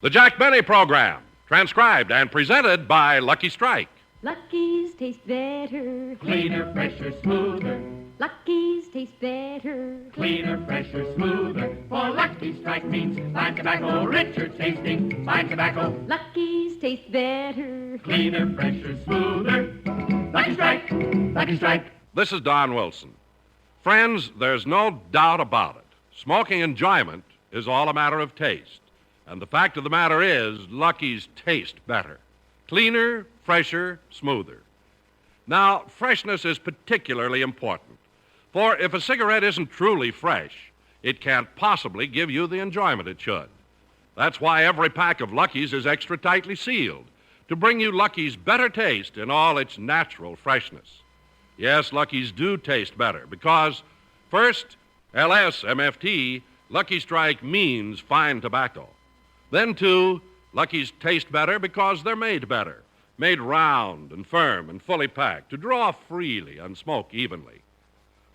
The Jack Benny Program, transcribed and presented by Lucky Strike. Lucky's taste better. Cleaner, fresher, smoother. Lucky's taste better. Cleaner, fresher, smoother. For Lucky Strike means fine tobacco, richer tasting, fine tobacco. Lucky's taste better. Cleaner, fresher, smoother. Lucky Strike, Lucky Strike. This is Don Wilson. Friends, there's no doubt about it. Smoking enjoyment is all a matter of taste. And the fact of the matter is, Lucky's taste better. Cleaner, fresher, smoother. Now, freshness is particularly important. For if a cigarette isn't truly fresh, it can't possibly give you the enjoyment it should. That's why every pack of Lucky's is extra tightly sealed, to bring you Lucky's better taste in all its natural freshness. Yes, Lucky's do taste better because, first, LSMFT, Lucky Strike means fine tobacco. Then, too, Lucky's taste better because they're made better, made round and firm and fully packed to draw freely and smoke evenly.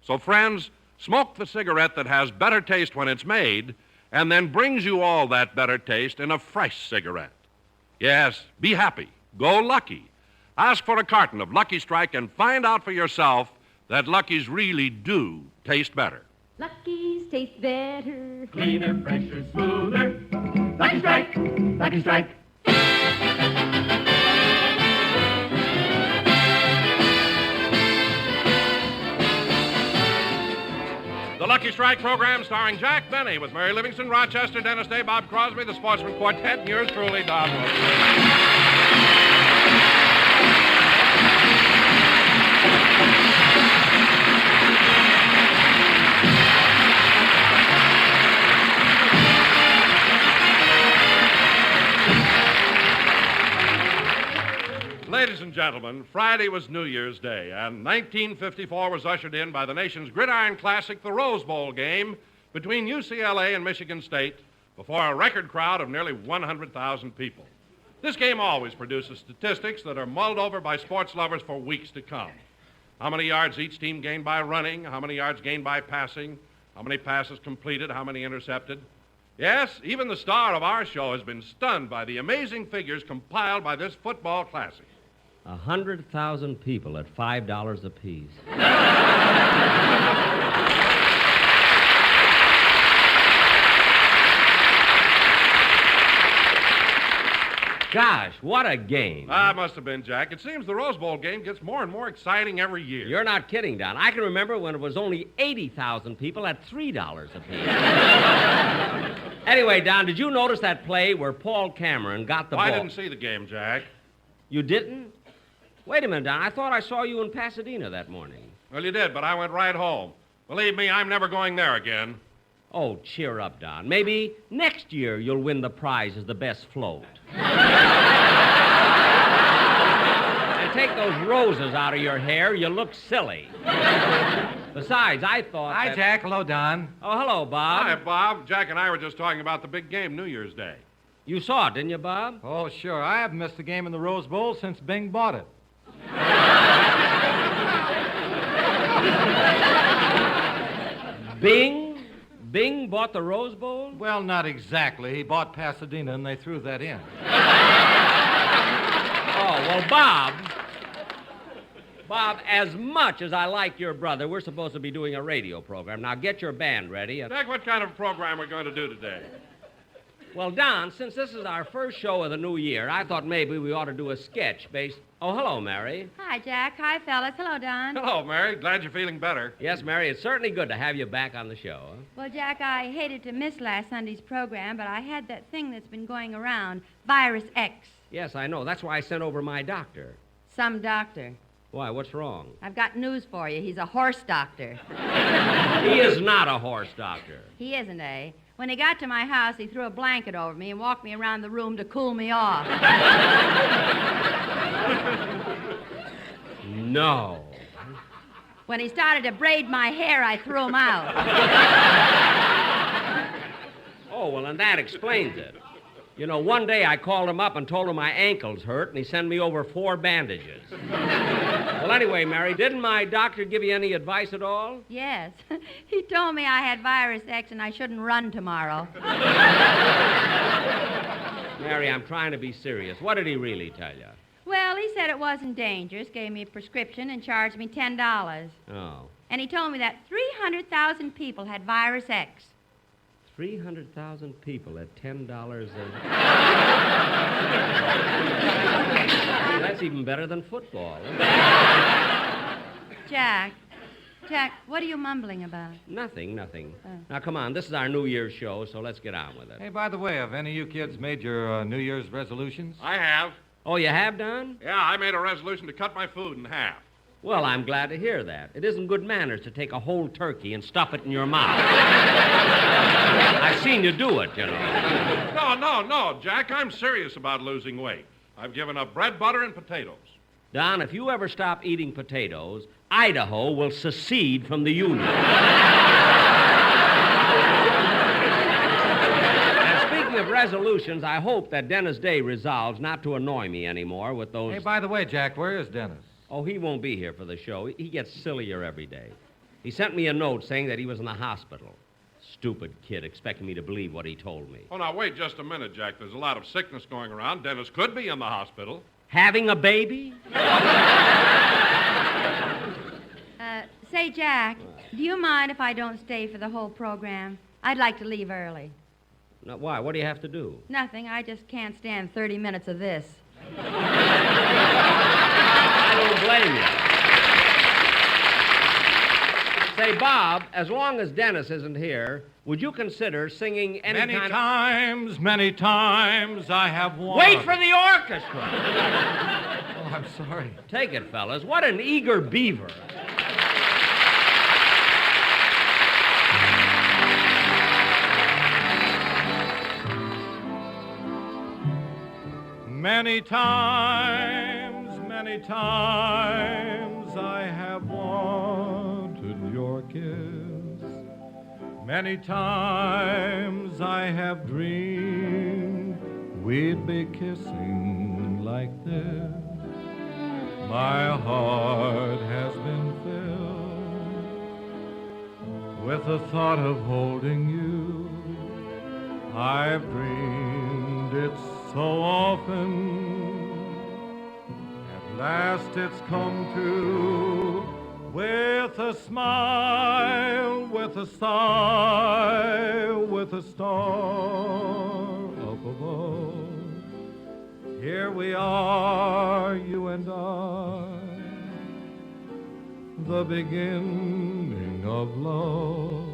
So, friends, smoke the cigarette that has better taste when it's made and then brings you all that better taste in a fresh cigarette. Yes, be happy. Go Lucky. Ask for a carton of Lucky Strike and find out for yourself that Lucky's really do taste better. Lucky's taste better. Cleaner, fresher, smoother. Lucky Strike, Lucky Strike. The Lucky Strike program starring Jack Benny with Mary Livingstone, Rochester, Dennis Day, Bob Crosby, the Sportsman Quartet, and yours truly, Don Wilson. Ladies and gentlemen, Friday was New Year's Day, and 1954 was ushered in by the nation's gridiron classic, the Rose Bowl game, between UCLA and Michigan State, before a record crowd of nearly 100,000 people. This game always produces statistics that are mulled over by sports lovers for weeks to come. How many yards each team gained by running, how many yards gained by passing, how many passes completed, how many intercepted. Yes, even the star of our show has been stunned by the amazing figures compiled by this football classic. 100,000 people at $5 apiece. Gosh, what a game. It must have been, Jack. It seems the Rose Bowl game gets more and more exciting every year. You're not kidding, Don. I can remember when it was only 80,000 people at $3 apiece. Anyway, Don, did you notice that play where Paul Cameron got the ball? I didn't see the game, Jack. You didn't? Wait a minute, Don. I thought I saw you in Pasadena that morning. Well, you did, but I went right home. Believe me, I'm never going there again. Oh, cheer up, Don. Maybe next year you'll win the prize as the best float. And take those roses out of your hair. You look silly. Besides, I thought Hi, Jack. Hello, Don. Oh, hello, Bob. Hi, Bob. Jack and I were just talking about the big game New Year's Day. You saw it, didn't you, Bob? Oh, sure. I haven't missed a game in the Rose Bowl since Bing bought it. Bing? Bing bought the Rose Bowl? Well, not exactly. He bought Pasadena, and they threw that in. Oh, well, Bob, as much as I like your brother, we're supposed to be doing a radio program. Now, get your band ready. Jack, what kind of program we're going to do today? Well, Don, since this is our first show of the new year, I thought maybe we ought to do a sketch based... Oh, hello, Mary. Hi, Jack. Hi, fellas. Hello, Don. Hello, Mary. Glad you're feeling better. Yes, Mary, it's certainly good to have you back on the show. Huh? Well, Jack, I hated to miss last Sunday's program, but I had that thing that's been going around, Virus X. Yes, I know. That's why I sent over my doctor. Some doctor. Why, what's wrong? I've got news for you. He's a horse doctor. He is not a horse doctor. He isn't, eh? When he got to my house, he threw a blanket over me and walked me around the room to cool me off. No. When he started to braid my hair, I threw him out. Oh, well, and that explains it. You know, one day I called him up and told him my ankles hurt, and he sent me over 4 bandages. Well, anyway, Mary, didn't my doctor give you any advice at all? Yes. He told me I had virus X and I shouldn't run tomorrow. Mary, I'm trying to be serious. What did he really tell you? Well, he said it wasn't dangerous, gave me a prescription, and charged me $10. Oh, And he told me that 300,000 people had virus X. 300,000 people at $10 a... That's even better than football. Jack, what are you mumbling about? Nothing. Oh. Now, come on. This is our New Year's show, so let's get on with it. Hey, by the way, have any of you kids made your New Year's resolutions? I have. Oh, you have done? Yeah, I made a resolution to cut my food in half. Well, I'm glad to hear that. It isn't good manners to take a whole turkey and stuff it in your mouth. I've seen you do it, you know. No, Jack. I'm serious about losing weight. I've given up bread, butter, and potatoes. Don, if you ever stop eating potatoes, Idaho will secede from the Union. And speaking of resolutions, I hope that Dennis Day resolves not to annoy me anymore with those... Hey, by the way, Jack, where is Dennis? Oh, he won't be here for the show. He gets sillier every day. He sent me a note saying that he was in the hospital. Stupid kid, expecting me to believe what he told me. Oh, now, wait just a minute, Jack. There's a lot of sickness going around. Dennis could be in the hospital. Having a baby? Say, Jack, do you mind if I don't stay for the whole program? I'd like to leave early. No, why? What do you have to do? Nothing. I just can't stand 30 minutes of this. I don't blame you. Say, Bob, as long as Dennis isn't here, would you consider singing any Many kind times I have wanted... Wait for the orchestra! Oh, I'm sorry. Take it, fellas. What an eager beaver. Many times I have wanted your kiss. Many times I have dreamed we'd be kissing like this. My heart has been filled with the thought of holding you. I've dreamed it so often. At last it's come true. With a smile, with a sigh, with a star up above. Here we are, you and I, the beginning of love.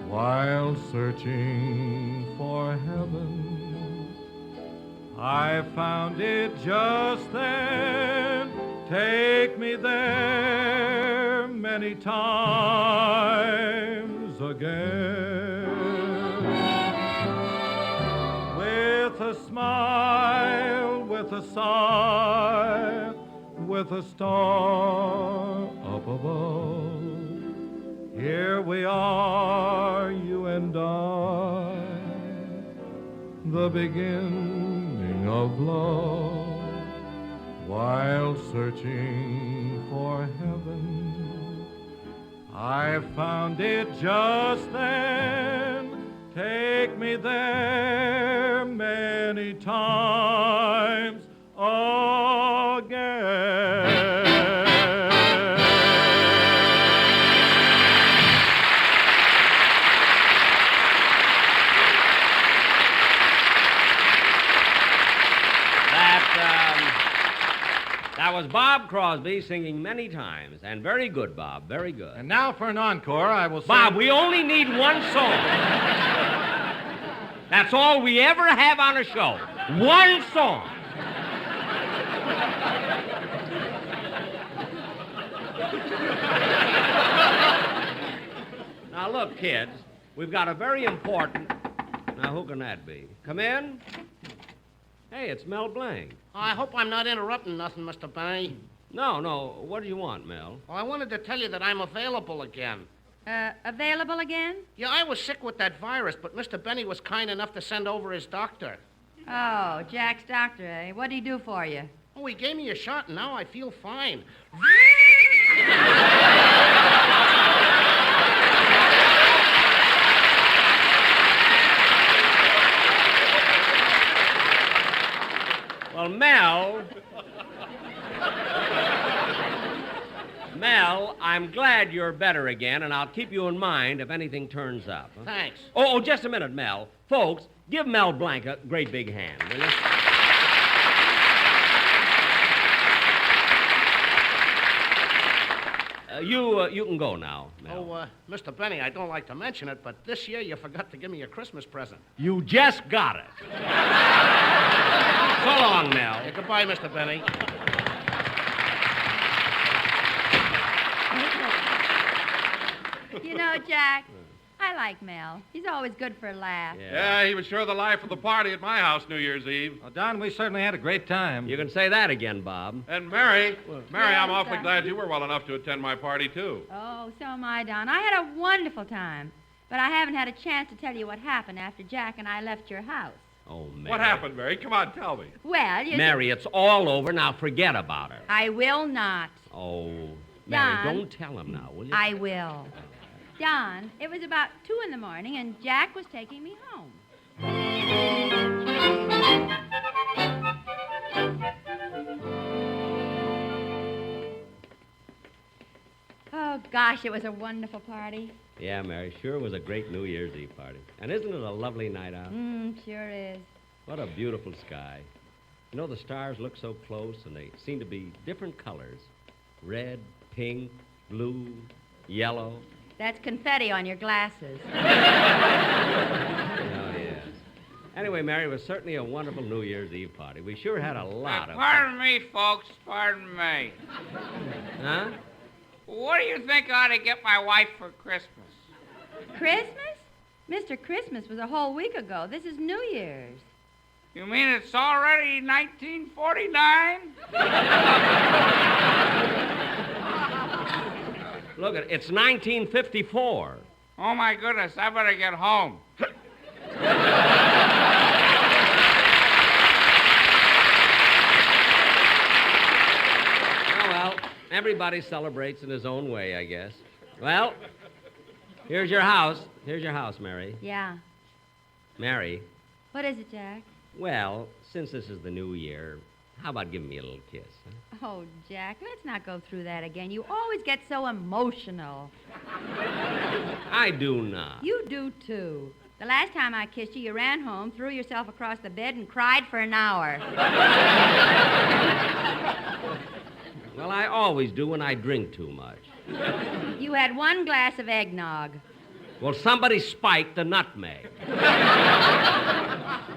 While searching for heaven, I found it just then. Take me there many times again. With a smile, with a sigh, with a star up above. Here we are, you and I, the beginning of love. While searching for heaven, I found it just then. Take me there many times again. That was Bob Crosby singing Many Times. And very good, Bob, very good. And now for an encore, I will sing... Bob, we only need one song. That's all we ever have on a show. One song. Now, look, kids, we've got a very important... Now, who can that be? Come in. Hey, it's Mel Blanc. I hope I'm not interrupting nothing, Mr. Benny. No. What do you want, Mel? Well, I wanted to tell you that I'm available again. Available again? Yeah, I was sick with that virus, but Mr. Benny was kind enough to send over his doctor. Oh, Jack's doctor, eh? What'd he do for you? Oh, he gave me a shot, and now I feel fine. Well, Mel, I'm glad you're better again, and I'll keep you in mind if anything turns up. Huh? Thanks. Oh, just a minute, Mel. Folks, give Mel Blanc a great big hand, will you? You can go now, Mel. Oh, Mr. Benny, I don't like to mention it, but this year you forgot to give me a Christmas present. You just got it. So long, Mel. Yeah, goodbye, Mr. Benny. You know, Jack, I like Mel. He's always good for a laugh. Yeah, he was sure the life of the party at my house New Year's Eve. Well, Don, we certainly had a great time. You can say that again, Bob. And Mary, Yes, I'm awfully sir. glad you were well enough to attend my party, too. Oh, so am I, Don. I had a wonderful time. But I haven't had a chance to tell you what happened after Jack and I left your house. Oh, Mary. What happened, Mary? Come on, tell me. Well, you Mary, it's all over. Now forget about her. I will not. Oh, Mary, Don. don't tell him now, will you? I will. Don, it was about 2 in the morning, and Jack was taking me home. Oh, gosh, it was a wonderful party. Yeah, Mary, sure was a great New Year's Eve party. And isn't it a lovely night out? Sure is. What a beautiful sky. You know, the stars look so close, and they seem to be different colors. Red, pink, blue, yellow. That's confetti on your glasses. Oh, yes. Anyway, Mary, it was certainly a wonderful New Year's Eve party. We sure had a lot of fun. Pardon me, folks. Pardon me. Huh? What do you think I ought to get my wife for Christmas? Christmas? Mr. Christmas was a whole week ago. This is New Year's. You mean it's already 1949? Look, it's 1954. Oh, my goodness. I better get home. Well, everybody celebrates in his own way, I guess. Well, here's your house. Here's your house, Mary. Yeah. Mary, What is it, Jack? well, since this is the new year, how about giving me a little kiss? Huh? Oh, Jack, let's not go through that again. You always get so emotional. I do not. You do, too. The last time I kissed you, you ran home, threw yourself across the bed, and cried for an hour. Well, I always do when I drink too much. You had 1 glass of eggnog. Well, somebody spiked the nutmeg.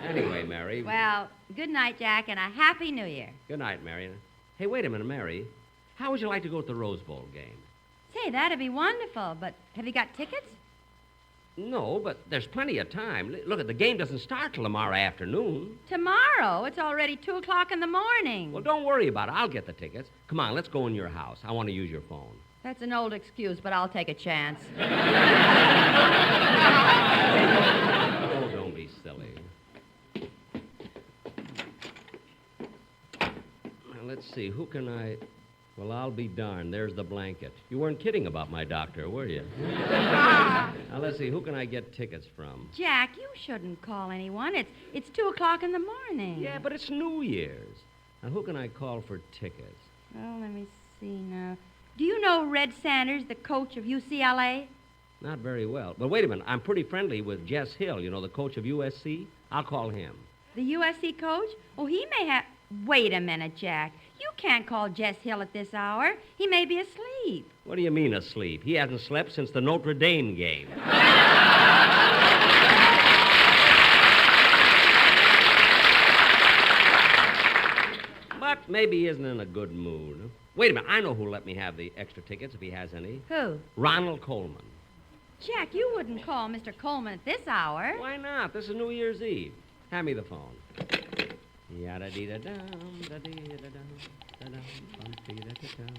Anyway, Mary. Well, good night, Jack, and a Happy New Year. Good night, Mary. Hey, wait a minute, Mary. How would you like to go to the Rose Bowl game? Say, that'd be wonderful, but have you got tickets? No, but there's plenty of time. Look, the game doesn't start till tomorrow afternoon. Tomorrow. It's already 2 o'clock in the morning. Well, don't worry about it. I'll get the tickets. Come on, let's go in your house. I want to use your phone. That's an old excuse, but I'll take a chance. Oh, don't be silly. Now, let's see. Who can I... Well, I'll be darned. There's the blanket. You weren't kidding about my doctor, were you? Now, let's see. Who can I get tickets from? Jack, you shouldn't call anyone. It's 2 o'clock in the morning. Yeah, but it's New Year's. Now, who can I call for tickets? Well, let me see now. Do you know Red Sanders, the coach of UCLA? Not very well. But wait a minute. I'm pretty friendly with Jess Hill, you know, the coach of USC. I'll call him. The USC coach? Oh, he may have... Wait a minute, Jack. You can't call Jess Hill at this hour. He may be asleep. What do you mean asleep? He hasn't slept since the Notre Dame game. But maybe he isn't in a good mood. Wait a minute. I know who'll let me have the extra tickets if he has any. Who? Ronald Coleman. Jack, you wouldn't call Mr. Coleman at this hour. Why not? This is New Year's Eve. Hand me the phone. Yada-dee-da-dum, da-dee-da-dum, da-dum, bum-dee-da-da-dum.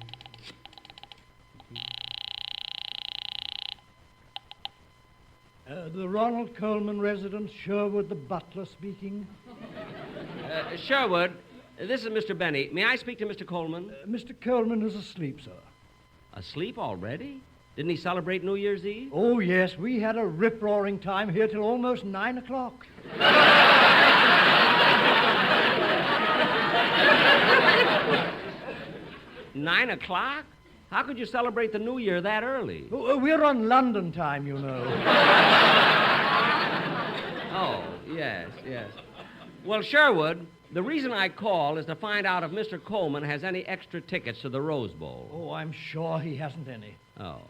The Ronald Coleman residence, Sherwood the butler speaking. Sherwood, this is Mr. Benny. May I speak to Mr. Coleman? Mr. Coleman is asleep, sir. Asleep already? Didn't he celebrate New Year's Eve? Oh, yes, we had a rip-roaring time here till almost 9 o'clock. 9 o'clock? How could you celebrate the New Year that early? We're on London time, you know. Oh, yes. Well, Sherwood, the reason I call is to find out if Mr. Coleman has any extra tickets to the Rose Bowl. Oh, I'm sure he hasn't any. Oh.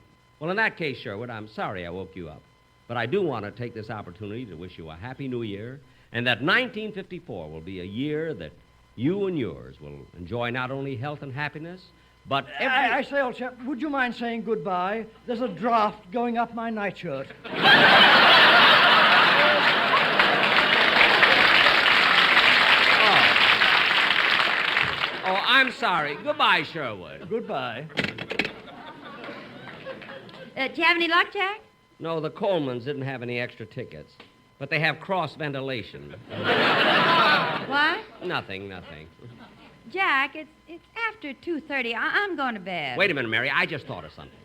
Well, in that case, Sherwood, I'm sorry I woke you up. But I do want to take this opportunity to wish you a Happy New Year, and that 1954 will be a year that you and yours will enjoy not only health and happiness, but I say, old chap, would you mind saying goodbye? There's a draft going up my nightshirt. Oh, I'm sorry. Goodbye, Sherwood. Goodbye. Do you have any luck, Jack? No, the Colemans didn't have any extra tickets, but they have cross ventilation. What? Nothing. Jack, it's after 2:30. I'm going to bed. Wait a minute, Mary. I just thought of something.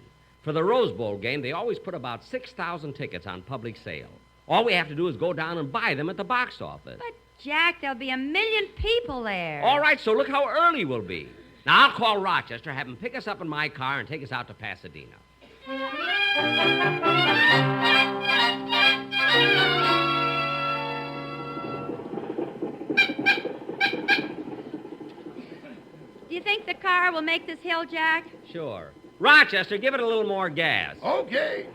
For the Rose Bowl game, they always put about 6,000 tickets on public sale. All we have to do is go down and buy them at the box office. But, Jack, there'll be 1 million people there. All right, so look how early we'll be. Now, I'll call Rochester, have him pick us up in my car, and take us out to Pasadena. Do you think the car will make this hill, Jack? Sure. Rochester, give it a little more gas. Okay.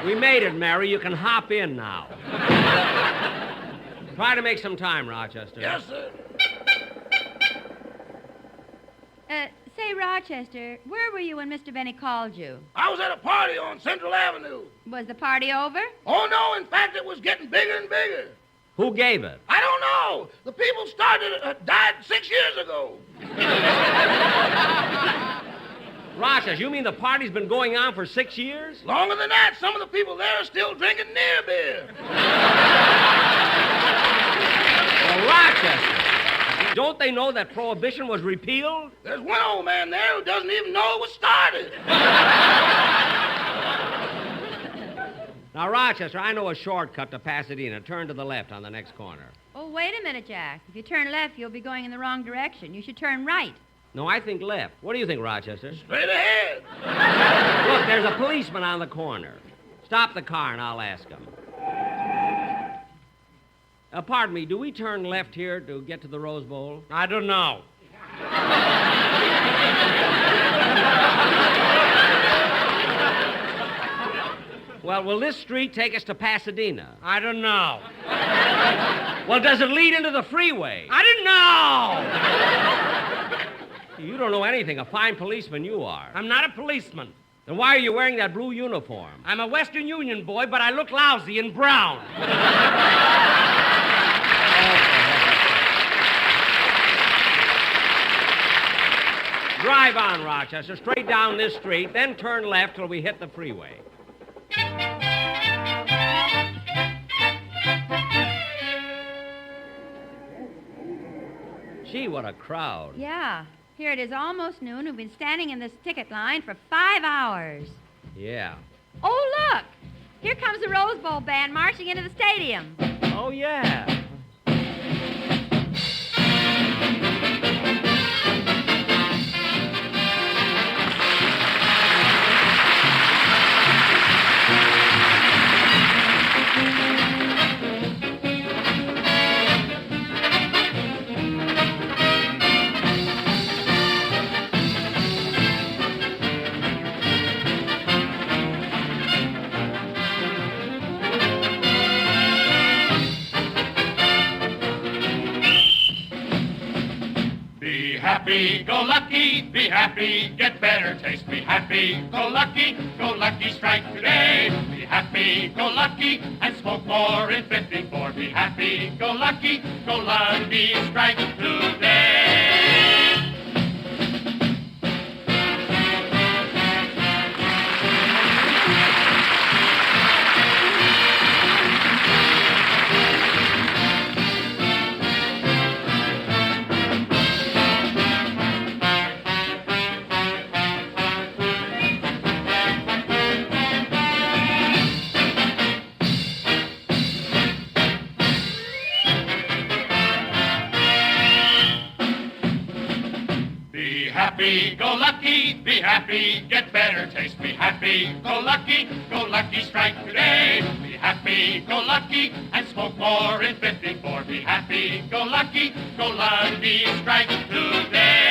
We made it, Mary. You can hop in now. Try to make some time, Rochester. Yes, sir. Say, Rochester, where were you when Mr. Benny called you? I was at a party on Central Avenue. Was the party over? Oh, no, in fact, it was getting bigger and bigger. Who gave it? I don't know. The people died 6 years ago. Rochester, you mean the party's been going on for 6 years? Longer than that, some of the people there are still drinking near beer. Well, Rochester, don't they know that Prohibition was repealed? There's one old man there who doesn't even know it was started. Now, Rochester, I know a shortcut to Pasadena. Turn to the left on the next corner. Oh, wait a minute, Jack. If you turn left, you'll be going in the wrong direction. You should turn right. No, I think left. What do you think, Rochester? Straight ahead. Look, there's a policeman on the corner. Stop the car and I'll ask him. Pardon me, do we turn left here to get to the Rose Bowl? I don't know. Well, will this street take us to Pasadena? I don't know. Well, does it lead into the freeway? I don't know! You don't know anything. A fine policeman you are. I'm not a policeman. Then why are you wearing that blue uniform? I'm a Western Union boy, but I look lousy in brown. Drive on, Rochester, straight down this street, then turn left till we hit the freeway. Gee, what a crowd. Yeah. Here it is almost noon. We've been standing in this ticket line for 5 hours. Yeah. Oh, look! Here comes the Rose Bowl band marching into the stadium. Oh, yeah. Happy-go-lucky, be happy, get better taste. Be happy-go-lucky, strike today. Be happy-go-lucky, and smoke more in 54. Be happy-go-lucky, strike today. happy, go lucky, be happy, get better taste. Be happy, go lucky, strike today. Be happy, go lucky, and smoke more in 54. Be happy, go lucky, strike today.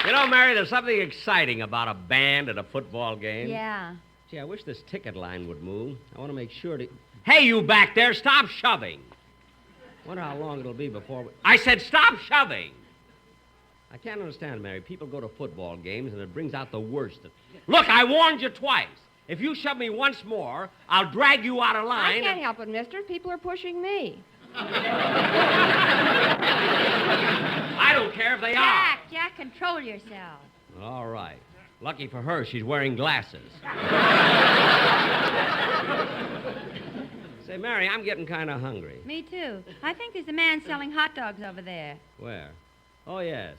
You know, Mary, there's something exciting about a band at a football game. Yeah. Gee, I wish this ticket line would move. I want to make sure to... Hey, you back there, stop shoving. Wonder how long it'll be before... I said stop shoving! I can't understand, Mary. People go to football games, and it brings out the worst. Look, I warned you twice. If you shove me once more, I'll drag you out of line. I can't help it, mister. People are pushing me. I don't care if they are. Jack, control yourself. All right. Lucky for her, she's wearing glasses. Say, Mary, I'm getting kind of hungry. Me too. I think there's a man selling hot dogs over there. Where? Oh, yes.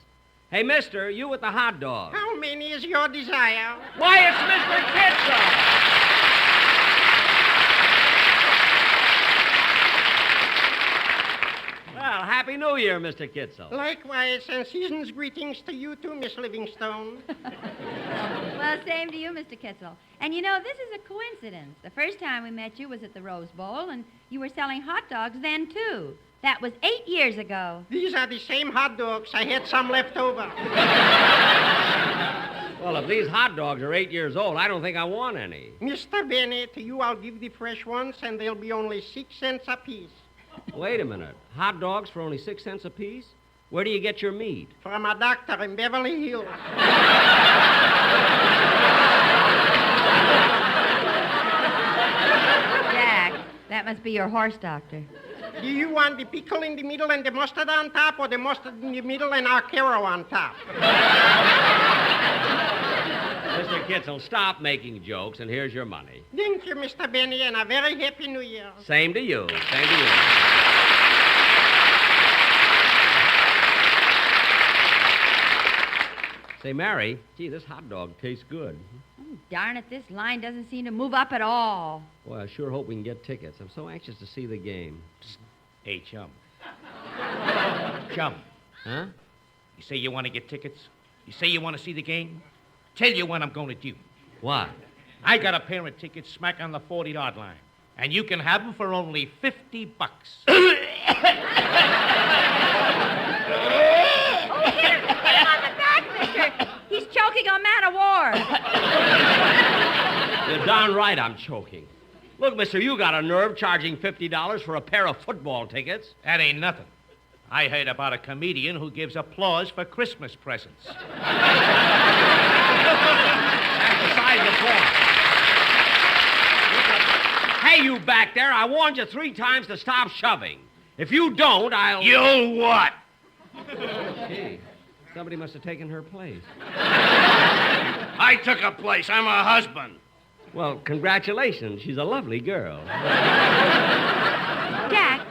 Hey, mister, you with the hot dog. How many is your desire? Why, it's Mr. Kitzel! Well, Happy New Year, Mr. Kitzel. Likewise, and season's greetings to you too, Miss Livingstone. Well, same to you, Mr. Kitzel. And you know, this is a coincidence. The first time we met you was at the Rose Bowl, and you were selling hot dogs then, too. That was 8 years ago. These are the same hot dogs. I had some left over. Well, if these hot dogs are 8 years old, I don't think I want any. Mr. Bennett, to you I'll give the fresh ones, and they'll be only 6 cents apiece. Wait a minute. Hot dogs for only 6 cents apiece? Where do you get your meat? From a doctor in Beverly Hills. Jack, that must be your horse doctor. Do you want the pickle in the middle and the mustard on top, or the mustard in the middle and arcaro on top? Mr. Kitzel, stop making jokes, and here's your money. Thank you, Mr. Benny, and a very happy New Year. Same to you. Same to you. Say, Mary, gee, this hot dog tastes good. Oh, darn it, this line doesn't seem to move up at all. Boy, I sure hope we can get tickets. I'm so anxious to see the game. Hey, chum. Chum. Huh? You say you want to get tickets? You say you want to see the game? Tell you what I'm going to do. What? I got a pair of tickets smack on the 40-yard line, and you can have them for only $50. He's choking on man of war. You're darn right I'm choking. Look, mister, you got a nerve charging $50 for a pair of football tickets. That ain't nothing. I heard about a comedian who gives applause for Christmas presents. That's beside the point. Hey, you back there, I warned you 3 times to stop shoving. If you don't, I'll... You'll what? Gee, somebody must have taken her place. I took a place. I'm a husband. Well, congratulations. She's a lovely girl.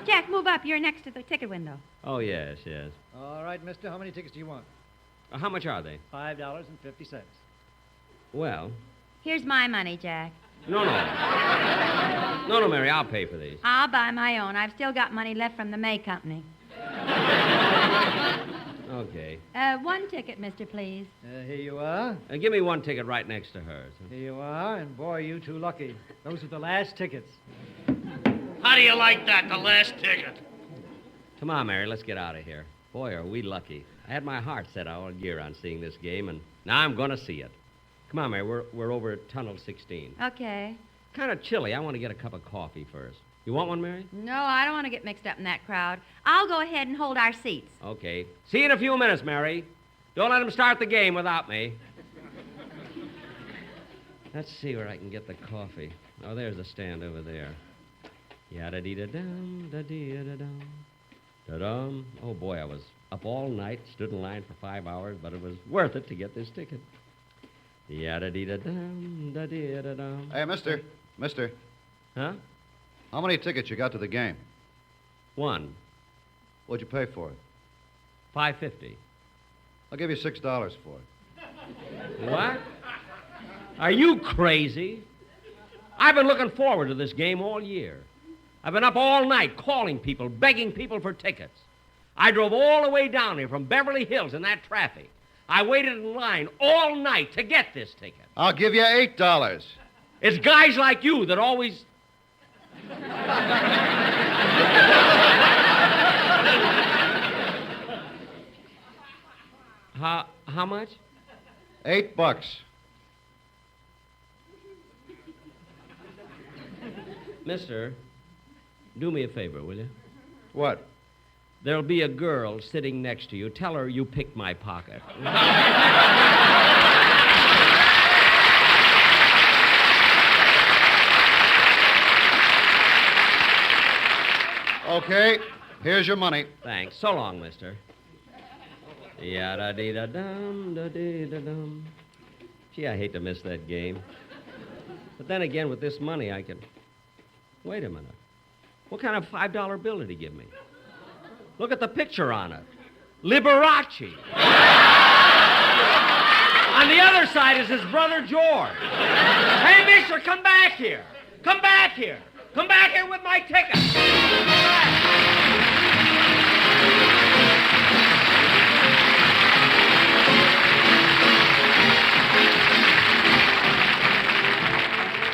Jack, move up. You're next to the ticket window. Oh, yes, yes. All right, mister, how many tickets do you want? How much are they? $5.50. Well, Here's my money, Jack. no, Mary, I'll pay for these. I'll buy my own. I've still got money left from the May Company. Okay. 1 ticket, mister, please. Here you are. Give me 1 ticket right next to hers. Here you are, and boy, you too lucky. Those are the last tickets. How do you like that, the last ticket? Come on, Mary, let's get out of here. Boy, are we lucky. I had my heart set all year on seeing this game, and now I'm going to see it. Come on, Mary, we're over at Tunnel 16. Okay. Kind of chilly. I want to get a cup of coffee first. You want one, Mary? No, I don't want to get mixed up in that crowd. I'll go ahead and hold our seats. Okay. See you in a few minutes, Mary. Don't let them start the game without me. Let's see where I can get the coffee. Oh, there's the stand over there. Yada-dee-da-dum, da-dee-da-dum, da-dum. Oh, boy, I was up all night, stood in line for 5 hours, but it was worth it to get this ticket. Yada-dee-da-dum, da-dee-da-dum. Hey, mister. Huh? How many tickets you got to the game? 1. What'd you pay for it? $5.50. I'll give you $6 for it. What? Are you crazy? I've been looking forward to this game all year. I've been up all night calling people, begging people for tickets. I drove all the way down here from Beverly Hills in that traffic. I waited in line all night to get this ticket. I'll give you $8. It's guys like you that always... How much? $8. Mister, do me a favor, will you? What? There'll be a girl sitting next to you. Tell her you picked my pocket. Okay, here's your money. Thanks. So long, mister. Yada-dee-da-dum, da-dee-da-dum. Gee, I hate to miss that game. But then again, with this money, I can... Wait a minute. What kind of $5 bill did he give me? Look at the picture on it. Liberace. On the other side is his brother George. Hey, mister, come back here. Come back here. Come back here with my ticket. Come back.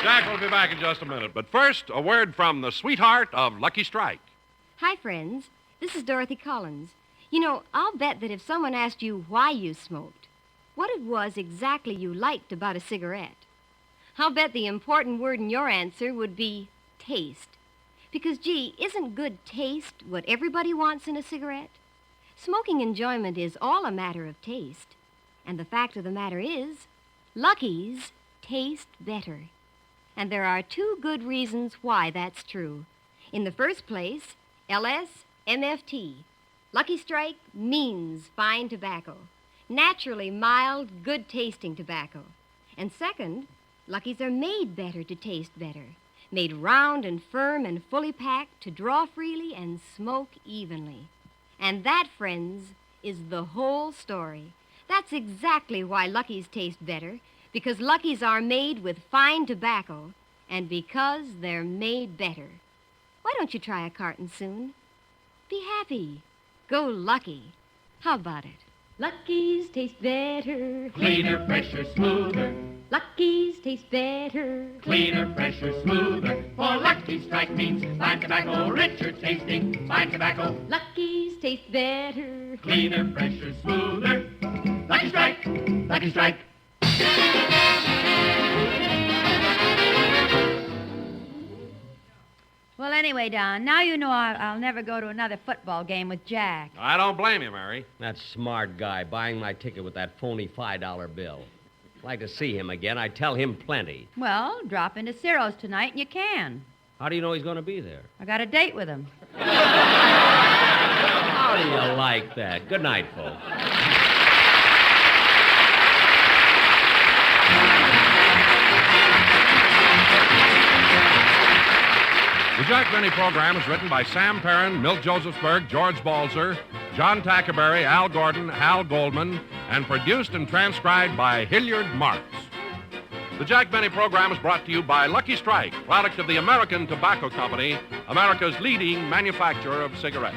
Jack will be back in just a minute. But first, a word from the sweetheart of Lucky Strike. Hi, friends. This is Dorothy Collins. You know, I'll bet that if someone asked you why you smoked, what it was exactly you liked about a cigarette, I'll bet the important word in your answer would be taste. Because, gee, isn't good taste what everybody wants in a cigarette? Smoking enjoyment is all a matter of taste. And the fact of the matter is, Lucky's taste better. And there are two good reasons why that's true. In the first place, LS-MFT. Lucky Strike means fine tobacco. Naturally mild, good-tasting tobacco. And second, Lucky's are made better to taste better. Made round and firm and fully packed to draw freely and smoke evenly. And that, friends, is the whole story. That's exactly why Lucky's taste better, because Lucky's are made with fine tobacco, and because they're made better. Why don't you try a carton soon? Be happy. Go Lucky. How about it? Lucky's taste better. Cleaner, fresher, smoother. Lucky's taste better. Cleaner, fresher, smoother. For Lucky Strike means fine tobacco, richer tasting, fine tobacco. Lucky's taste better. Cleaner, fresher, smoother. Lucky Strike, Lucky Strike. Well, anyway, Don, now you know I'll never go to another football game with Jack. I don't blame you, Mary. That smart guy buying my ticket with that phony $5 bill. I'd like to see him again. I'd tell him plenty. Well, drop into Ciro's tonight and you can. How do you know he's going to be there? I got a date with him. How do you like that? Good night, folks. The Jack Benny program is written by Sam Perrin, Milt Josephsberg, George Balzer, John Tackerberry, Al Gordon, Hal Goldman, and produced and transcribed by Hilliard Marks. The Jack Benny program is brought to you by Lucky Strike, product of the American Tobacco Company, America's leading manufacturer of cigarettes.